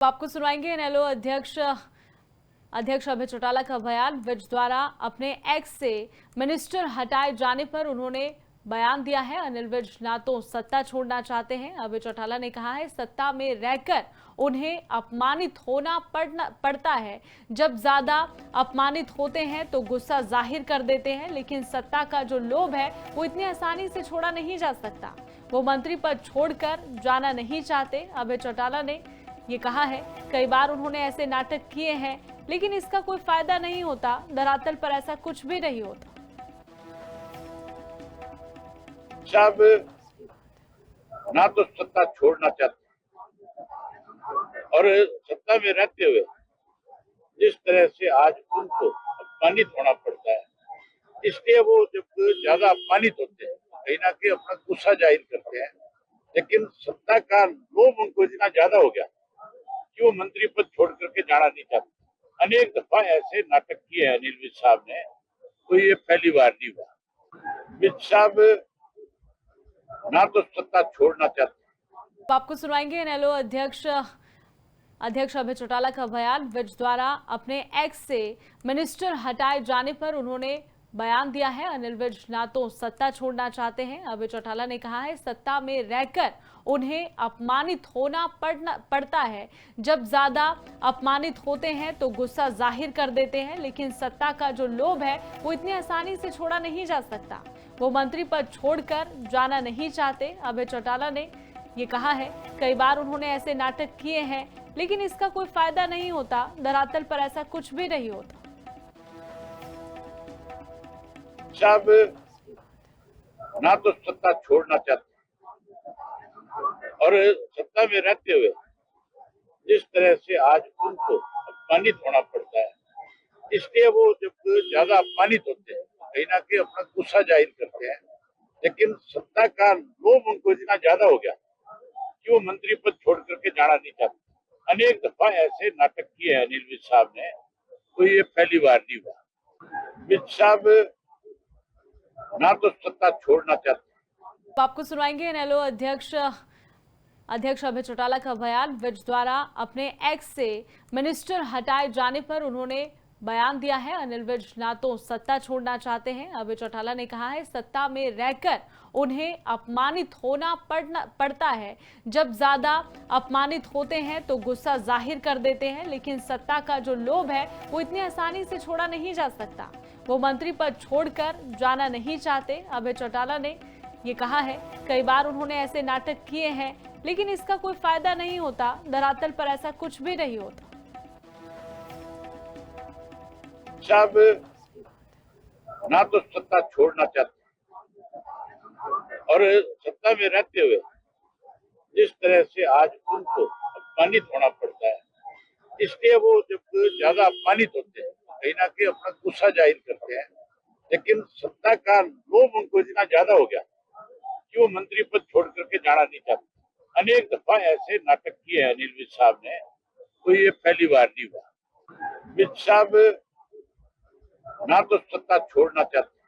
तो आपको सुनाएंगे इनेलो अध्यक्ष अभय चौटाला का बयान। विज द्वारा अपने एक्स से मिनिस्टर हटाए जाने पर उन्होंने बयान दिया है। अनिल विज ना तो सत्ता छोड़ना चाहते हैं। अभय चौटाला ने कहा है सत्ता में रहकर उन्हें अपमानित होना पड़ता है। जब ज्यादा अपमानित होते हैं तो गुस्सा जाहिर कर देते हैं, लेकिन सत्ता का जो लोभ है वो इतनी आसानी से छोड़ा नहीं जा सकता। वो मंत्री पद छोड़कर जाना नहीं चाहते। अभय चौटाला ने ये कहा है कई बार उन्होंने ऐसे नाटक किए हैं, लेकिन इसका कोई फायदा नहीं होता। धरातल पर ऐसा कुछ भी नहीं होता। साहब ना तो सत्ता छोड़ना चाहते और सत्ता में रहते हुए जिस तरह से आज उनको अपमानित होना पड़ता है, इसलिए वो जब ज्यादा अपमानित होते हैं कहीं ना कहीं अपना गुस्सा जाहिर करते हैं। लेकिन सत्ता का लोभ उनको इतना ज्यादा हो गया कि वो मंत्री पद छोड़ करके जाना नहीं चाहते। अनेक दफा ऐसे नाटक किए हैं अनिल विज साहब ने, कोई ये पहली बार नहीं हुआ। विज साहब ना तो सत्ता छोड़ना चाहते। तो आपको सुनाएंगे इनेलो अध्यक्ष अभय चौटाला का बयान। विज द्वारा अपने एक्स से मिनिस्टर हटाए जाने पर उन्होंने बयान दिया है। अनिल विज ना तो सत्ता छोड़ना चाहते हैं। अभय चौटाला ने कहा है सत्ता में रहकर उन्हें अपमानित होना पड़ता है। जब ज्यादा अपमानित होते हैं तो गुस्सा जाहिर कर देते हैं, लेकिन सत्ता का जो लोभ है वो इतनी आसानी से छोड़ा नहीं जा सकता। वो मंत्री पद छोड़कर जाना नहीं चाहते। अभय चौटाला ने ये कहा है कई बार उन्होंने ऐसे नाटक किए हैं, लेकिन इसका कोई फायदा नहीं होता। धरातल पर ऐसा कुछ भी नहीं होता। साहब ना तो सत्ता छोड़ना चाहते और सत्ता में रहते हुए जिस तरह से आज उनको अपमानित होना पड़ता है, इसलिए वो जब ज्यादा अपमानित होते हैं कहीं ना कहीं अपना गुस्सा जाहिर करते हैं। लेकिन सत्ता का लोभ उनको इतना ज्यादा हो गया कि वो मंत्री पद छोड़ करके जाना नहीं चाहते। अनेक दफा ऐसे नाटक किए हैं अनिल विज साहब ने, कोई ये पहली बार नहीं हुआ। विज साहब ना तो सत्ता छोड़ना चाहते। तो आपको सुनाएंगे इनेलो अध्यक्ष अभय चौटाला का बयान। विज द्वारा अपने एक्स से मिनिस्टर हटाए जाने पर उन्होंने बयान दिया है। अनिल विज ना तो सत्ता छोड़ना चाहते हैं। अभय चौटाला ने कहा है सत्ता में रहकर उन्हें अपमानित होना पड़ता है। जब ज्यादा अपमानित होते हैं तो गुस्सा जाहिर कर देते हैं, लेकिन सत्ता का जो लोभ है वो इतनी आसानी से छोड़ा नहीं जा सकता। वो मंत्री पद छोड़कर जाना नहीं चाहते। अभय चौटाला ने ये कहा है कई बार उन्होंने ऐसे नाटक किए हैं, लेकिन इसका कोई फायदा नहीं होता। धरातल पर ऐसा कुछ भी नहीं होता। साहब ना तो सत्ता छोड़ना चाहते और सत्ता में रहते हुए जिस तरह से आज उनको अपमानित होना पड़ता है, इसलिए वो जब ज्यादा अपमानित होते हैं कहीं ना कहीं अपना गुस्सा जाहिर करते हैं। लेकिन सत्ता का लोभ उनको इतना ज्यादा हो गया कि वो मंत्री पद छोड़ करके जाना नहीं चाहते। अनेक दफा ऐसे नाटक किए हैं अनिल विज साहब ने, कोई ये पहली बार नहीं हुआ। विज साहब ना तो सत्ता छोड़ना चाहते